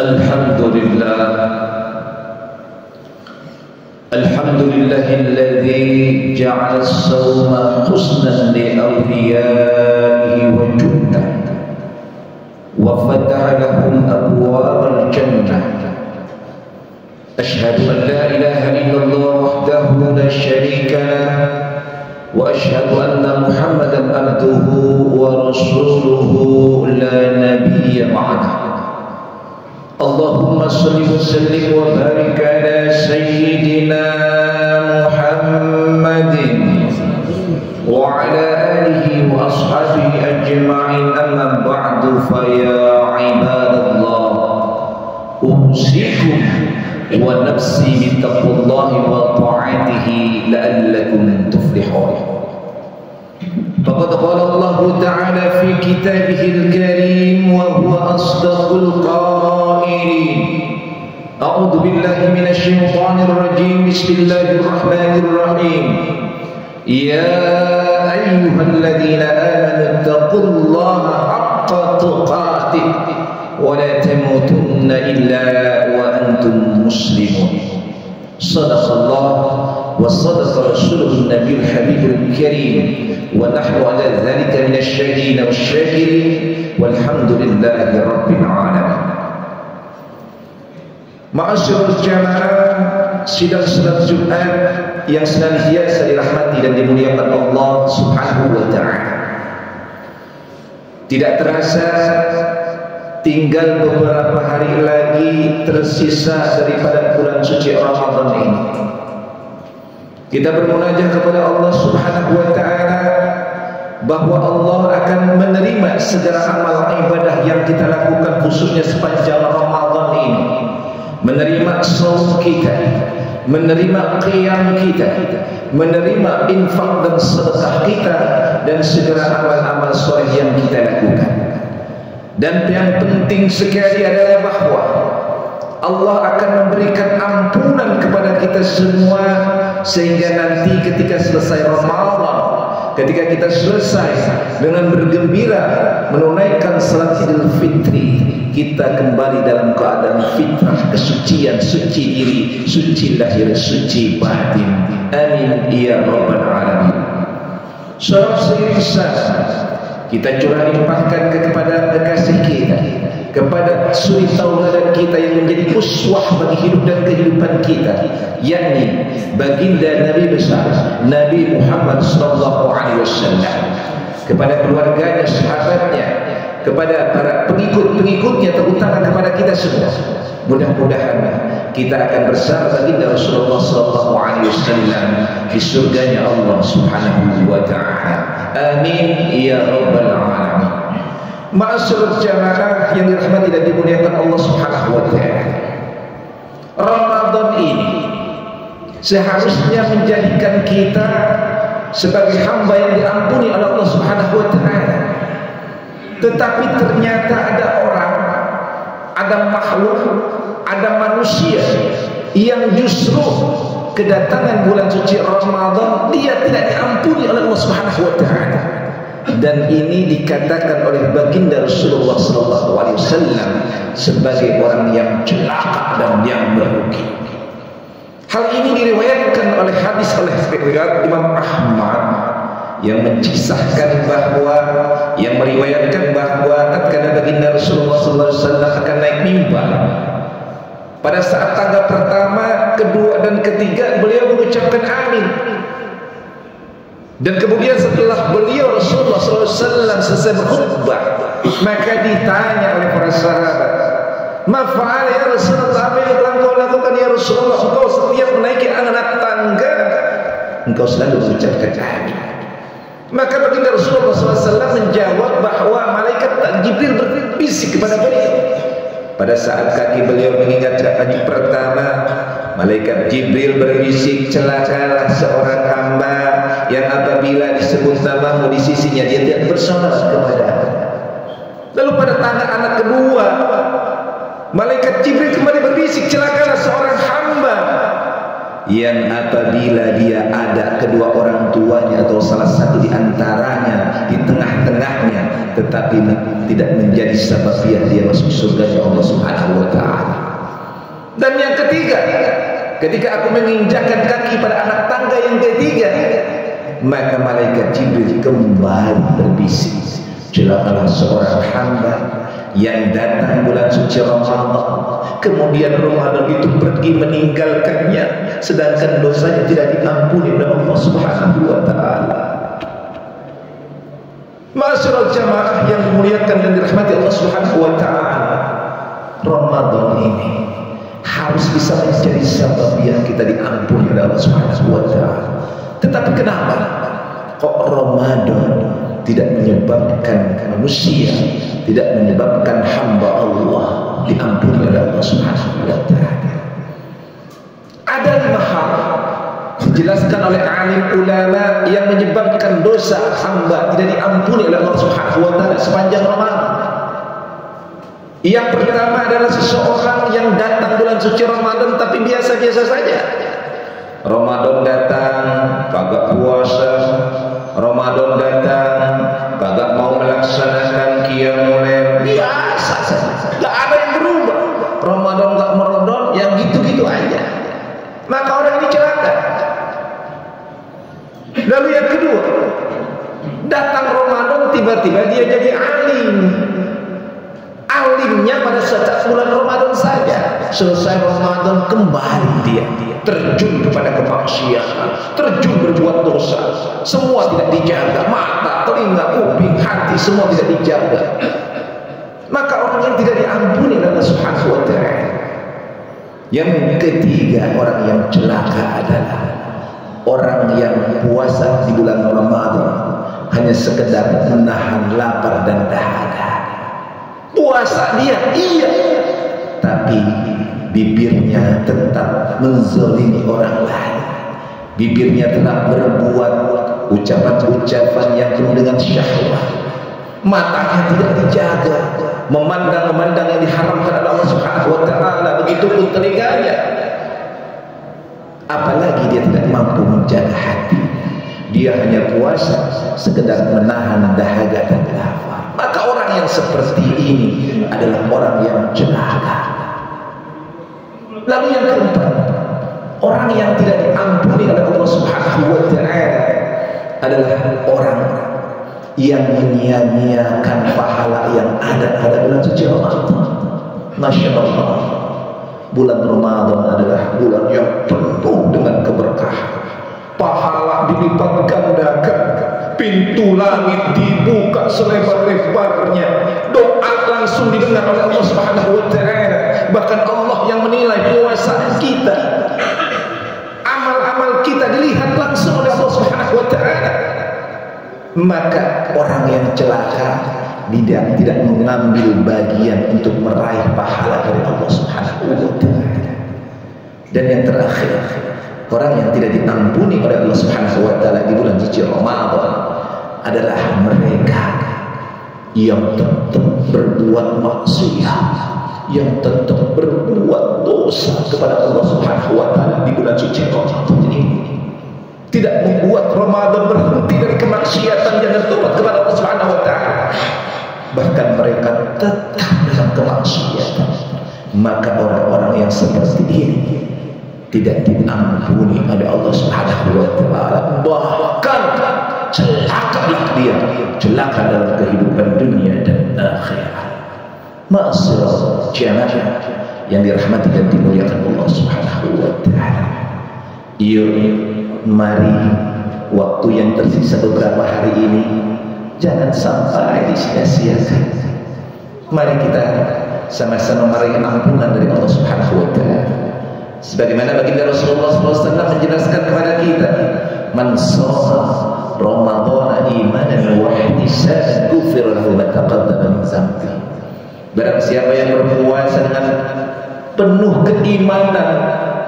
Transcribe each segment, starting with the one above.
الحمد لله الذي جعل الصوم حسنا لأوليائه وجنده وفتح لهم أبواب الجنة. أشهد أن لا إله إلا الله وحده لا شريك له وأشهد أن محمدا عبده ورسوله لا نبي بعده. اللهم صل وسلم وبارك على سيدنا محمد وعلى آله وأصحابه أجمعين. أما بعد فيا عباد الله أوصيكم ونفسي بتقوى الله وطاعته لعلكم تفلحون. فقد قال الله تعالى في كتابه الكريم وهو أصدق القائلين: أعوذ بالله من الشيطان الرجيم. بسم الله الرحمن الرحيم. يا أيها الذين آمنوا اتقوا الله حق تقاته ولا تموتن إلا وأنتم مسلمون. صدق الله وصدق رسوله النبي الحبيب الكريم ونحن على ذلك من الشاهدين والشاكرين والحمد لله رب العالمين. Ma'asyiral jamaah, sidang salat Jumat yang senantiasa dirahmati dan dimuliakan Allah Subhanahu wa taala. Tidak terasa tinggal beberapa hari lagi tersisa daripada bulan suci Ramadan ini. Kita bermunajat kepada Allah Subhanahu wa taala bahwa Allah akan menerima segala amal ibadah yang kita lakukan khususnya sepanjang Ramadan ini. Menerima saum kita, menerima qiyam kita, menerima infak dan sedekah kita dan segala amal-amal soleh yang kita lakukan. Dan yang penting sekali adalah bahwa Allah akan memberikan ampunan kepada kita semua, sehingga nanti ketika selesai Ramadan, ketika kita selesai dengan bergembira menunaikan salat Idul Fitri, kita kembali dalam keadaan fitrah, kesucian, suci diri, suci lahir, suci batin. Amin ya rabbal alamin. Salat seiring kita curah limpahkan kepada kekasih kita, kepada suri tauladan kita yang menjadi uswah bagi hidup dan kehidupan kita, yakni baginda Nabi besar Nabi Muhammad sallallahu alaihi wasallam, kepada keluarganya, sahabatnya, kepada para pengikut-pengikutnya, terutama kepada kita semua. Mudah-mudahan kita akan bersama baginda Rasulullah sallallahu alaihi wasallam di surganya Allah Subhanahu wa taala. Amin ya rabbal alamin. Ma'asyiral jamaah yang dirahmati dan dimuliakan Allah Subhanahu wa taala, Ramadan ini seharusnya menjadikan kita sebagai hamba yang diampuni oleh Allah Subhanahu wa taala. Tetapi ternyata ada orang, ada makhluk, ada manusia yang justru kedatangan bulan suci Ramadan dia tidak diampuni oleh Allah Subhanahu wa taala. Dan ini dikatakan oleh baginda Rasulullah sallallahu alaihi wasallam sebagai orang yang celaka dan yang merugi. Hal ini diriwayatkan oleh hadis oleh riwayat Imam Ahmad yang mencisahkan bahwa, yang meriwayatkan bahwa tatkala baginda Rasulullah sallallahu alaihi wasallam akan naik mimbar, pada saat tangga pertama, kedua dan ketiga beliau mengucapkan amin. Dan kemudian setelah beliau Rasulullah SAW selesai berkhutbah, maka ditanya oleh para sahabat, "Ma fa'ala ya Rasulullah, apa yang telah kau lakukan ya Rasulullah? Engkau setiap menaiki anak tangga, engkau selalu mengucapkan amin." Maka baginda Rasulullah SAW menjawab bahwa malaikat Jibril berbisik kepada beliau. Pada saat kaki beliau mengingat kaki pertama, malaikat Jibril berbisik, "Celakalah seorang hamba yang apabila disebut namamu di sisinya dia tidak bersolat kepadamu." Lalu pada tangga anak kedua, malaikat Jibril kembali berbisik, "Celakalah seorang hamba yang apabila dia ada kedua orang tuanya atau salah satu di antaranya di tengah-tengahnya, tetapi tidak menjadi sababiah dia masuk surga Allah Subhanahu wa taala. Dan yang ketiga, ketika aku menginjakkan kaki pada anak tangga yang ketiga, maka malaikat Jibril kembali berbisik, celakalah seorang hamba yang datang bulan suci Ramadan, kemudian Ramadan itu pergi meninggalkannya, sedangkan dosanya tidak diampuni oleh Allah Subhanahu wa taala. Ma'asyiral jamaah yang dimuliakan dan dirahmati Allah Subhanahu wa taala, Ramadan ini harus bisa menjadi sababiah kita diampuni oleh Allah Subhanahu wa taala. Tetapi kenapa kok Ramadan tidak menyebabkan manusia, tidak menyebabkan hamba Allah diampuni oleh Allah Subhanahu wa taala? Ada 5 hal dijelaskan oleh alim ulama yang menyebabkan dosa hamba tidak diampuni oleh Allah Subhanahu wa taala sepanjang Ramadan. Yang pertama adalah seseorang yang datang bulan suci Ramadan tapi biasa-biasa saja. Ramadan datang kagak puasa, Ramadan datang kagak mau melaksanakan qiyamul lail, biasa saja, gak ada yang berubah. Ramadan gak merodon, yang gitu-gitu aja, maka orang ini celaka. Lalu yang kedua, datang Ramadan tiba-tiba dia jadi alim. Alimnya pada saat bulan Ramadan saja, selesai Ramadan kembali dia terjun kepada kemaksiatan, terjun berbuat dosa, semua tidak dijaga, mata, telinga, kuping, hati semua tidak dijaga. Maka orang yang tidak diampuni oleh Allah Subhanahu wa taala. Yang ketiga, orang yang celaka adalah orang yang puasa di bulan Ramadan hanya sekedar menahan lapar dan dahaga. Puasa dia, iya, tapi bibirnya tetap menzalimi orang lain. Bibirnya tetap berbuat ucapan-ucapan yang penuh dengan syahwat. Matanya tidak dijaga, memandang-memandang yang diharamkan oleh Allah Subhanahu wa taala, begitu pun telinganya. Apalagi dia tidak mampu menjaga hati. Dia hanya puasa sekedar menahan dahaga dan lapar. Maka orang yang seperti ini adalah orang yang celaka. Lalu yang keempat, orang yang tidak diampuni oleh Allah Subhanahu wa taala adalah orang yang menyia-nyiakan pahala yang ada pada bulan suci Ramadan. Masya Allah, bulan Ramadan adalah bulan yang penuh dengan keberkahan. Pahala dilipat gandakan, pintu langit dibuka selebar-lebarnya, doa langsung didengar oleh Allah Subhanahu wa taala. Bahkan Allah yang menilai puasa kita, amal-amal kita dilihat langsung oleh Allah Subhanahu wa taala. Maka orang yang celaka tidak mengambil bagian untuk meraih pahala dari Allah Subhanahu wa taala. Dan yang terakhir, orang yang tidak diampuni oleh Allah Subhanahu wa taala di bulan suci Ramadan adalah mereka yang tetap berbuat maksiat, yang tetap berbuat dosa kepada Allah Subhanahu wa taala di bulan suci Ramadan ini. Tidak membuat Ramadan berhenti dari kemaksiatan dan bertobat kepada Allah Subhanahu wa taala. Bahkan mereka tetap dalam kemaksiatan. Maka orang-orang yang seperti ini tidak diampuni oleh Allah Subhanahu wa taala. Bahkan celakalah dia, celaka dalam kehidupan dunia dan akhirat. Ma'asyiral jamaah yang dirahmati dan dimuliakan Allah Subhanahu wa taala. Yuk, mari waktu yang tersisa beberapa hari ini jangan sampai disia-siakan. Mari kita sama-sama meraih ampunan dari Allah Subhanahu wa taala. Sebagaimana baginda Rasulullah SAW menjelaskan kepada kita, man shoma Ramadhana imanan wa ihtisaban ghufira lahu ma taqaddama min dzambi. Barang siapa yang berpuasa dengan penuh keimanan,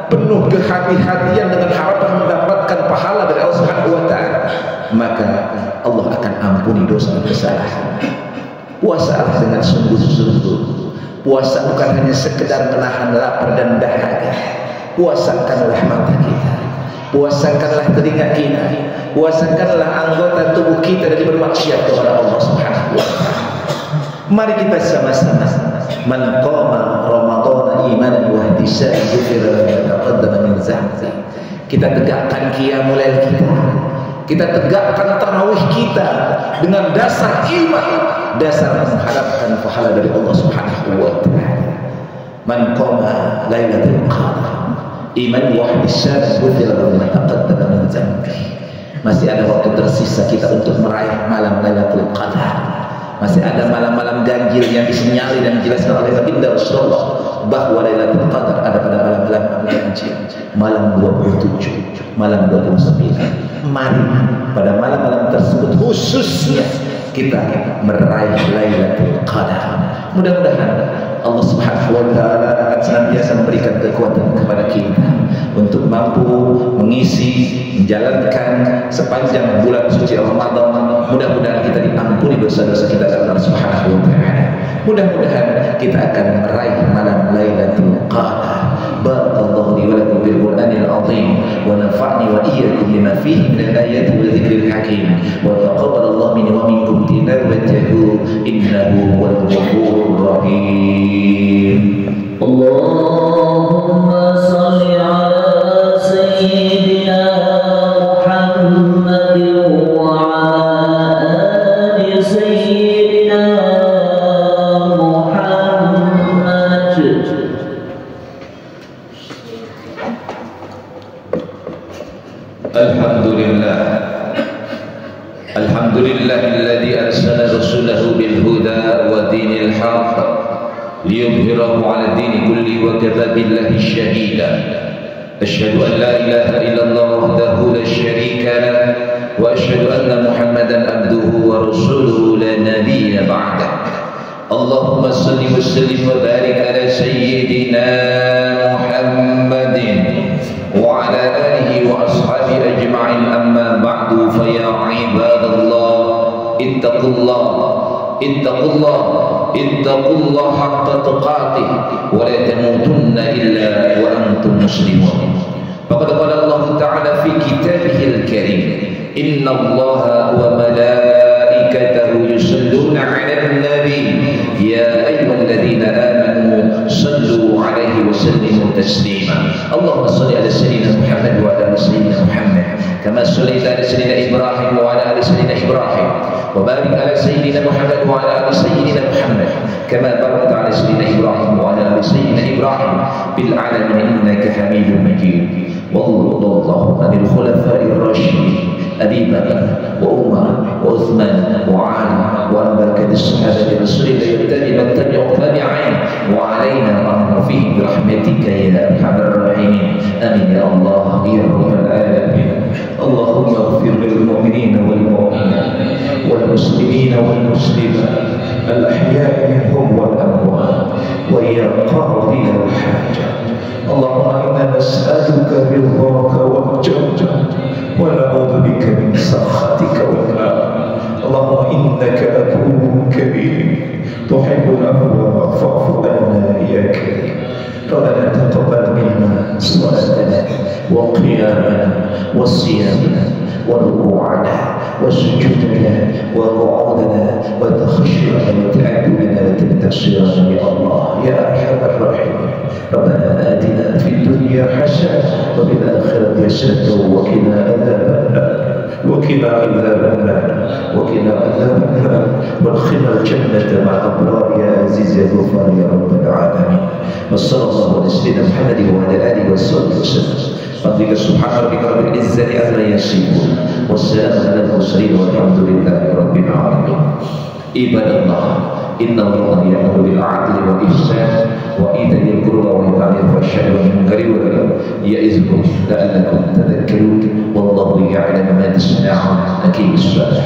penuh kehati-hatian dengan harapan mendapatkan pahala dari Allah Subhanahu wa taala, maka Allah akan ampuni dosa dan kesalahan. Puasalah dengan sungguh-sungguh. Puasa bukan hanya sekedar menahan lapar dan dahaga. Puasakanlah mata kita, puasakanlah telinga kita, puasakanlah anggota tubuh kita dari bermaksiat kepada Allah Subhanahu wa taala. Mari kita sama-sama man qama ramadhana imanan wa ihtisaban ghufira lahu ma taqaddama min dhanbi. Kita tegakkan qiyamul lail kita. Kita tegakkan tarawih kita dengan dasar iman, dasar mengharapkan pahala dari Allah Subhanahu wa taala. Man qama lailatul qadar iman wa ihtisaban ghufira lahu ma taqaddama min dhanbi. Masih ada waktu tersisa kita untuk meraih malam Lailatul Qadar. Masih ada malam-malam ganjil yang disenyali dan dijelaskan oleh Baginda Rasulullah bahwa Lailatul Qadar ada pada malam-malam ganjil, malam 27, malam 29. Mari pada malam-malam tersebut khususnya kita meraih Lailatul Qadar. Mudah-mudahan Allah Subhanahu wa taala akan senantiasa memberikan kekuatan kepada kita untuk mampu mengisi, menjalankan sepanjang bulan suci Ramadan. Mudah-mudahan kita diampuni dosa-dosa kita dari Allah Subhanahu wa taala. Mudah-mudahan kita akan meraih malam Lailatul Qadar. Barakallahu li wa lakum bil Qur'anil azim wa nafa'ni wa iyyakum bima fihi min al-ayati wa dhikril hakim wa taqabbalallahu minni wa minkum tilawatahu innahu huwal ghafurur rahim. Allahumma shalli ala sayyidina Muhammadin wa ala ali sayyidina Muhammad. Alhamdulillah, alhamdulillahilladzi arsala rasulahu bil huda wa dinil haqq liyudhhirahu 'ala ad-din kulli wa kafa billahi shahida. Asyhadu an la ilaha illallah wahdahu la syarika lah wa asyhadu anna Muhammadan abduhu wa rasuluhu la nabiyya ba'dah. Allahumma shalli wa sallim wa barik ala sayyidina Muhammadin wa ala alihi wa ashabihi ajma'in, amma ba'du, fa ya ibadallah ittaqullah ittaqullah ittaqullah haqqa tuqatih wa la tamutunna illa wa antum muslimun. Faqad qala Allah ta'ala fi kitabihil karim, inna Allaha wa malaikatahu yusalluna 'alan nabi ya ayyuhalladzina amanu sallu 'alaihi wa sallimu taslima. Allahumma shalli ala sayyidina Muhammad wa ala ali sayyidina Muhammad kama shallaita ala sayyidina Ibrahim wa ala ali sayyidina Ibrahim wa barik ala sayyidina Muhammad wa ala ali sayyidina Muhammad kama barakta ala sayyidina Ibrahim wa ala ali sayyidina Ibrahim bil alamin innaka Hamidum Majid. Wallahu anil khulafa'ir rasyidin Abi Bakar wa Umar wa Uthman wa Ali wa barakati sahabati Rasulillah yattabi man tabi'u tabi'in wa alaina wa fihim birahmatika ya arhamar rahimin. Amin ya Allah ya rabbal alamin. Allahumma ighfir lil mu'minina wal mu'minat wal muslimina wal muslimat al ahya'i minhum wal amwat wa ya qadhi al hajat. Allahumma inna nas'aluka ridhaka wal jannah wa na'udzu bika min sakhatika wal nar. Allahumma innaka afuwwun karim tuhibbul afwa fa'fu anna ya karim. Rabbana taqabbal minna salatana wa qiyamana wa siyamana wa ruku'ana wa sujudana wa qu'udana wa takhashshurana wa ta'addudana wa tantasirana ya Allah ya arhamar rahimin. Rabbana atina fid dunya hasanah wa fil akhirati hasanah wa qina adzaban nar wa qina adzaban nar wa qina adzaban nar وادخلنا الجنة مع الأبرار يا عزيز يا غفار يا رب العالمين. وصلى الله على سيدنا محمد وعلى آله وصحبه وسلم. ربك سبحان ربك رب العزة عما يصفون والسلام على المرسلين والحمد لله رب العالمين. عباد الله إن الله يأمر بالعدل والإحسان وإيتاء ذي القربى وينهى عن الفحشاء والمنكر والبغي يعظكم لعلكم تذكرون والله يعلم ما تصنعون. أقيموا الصلاة.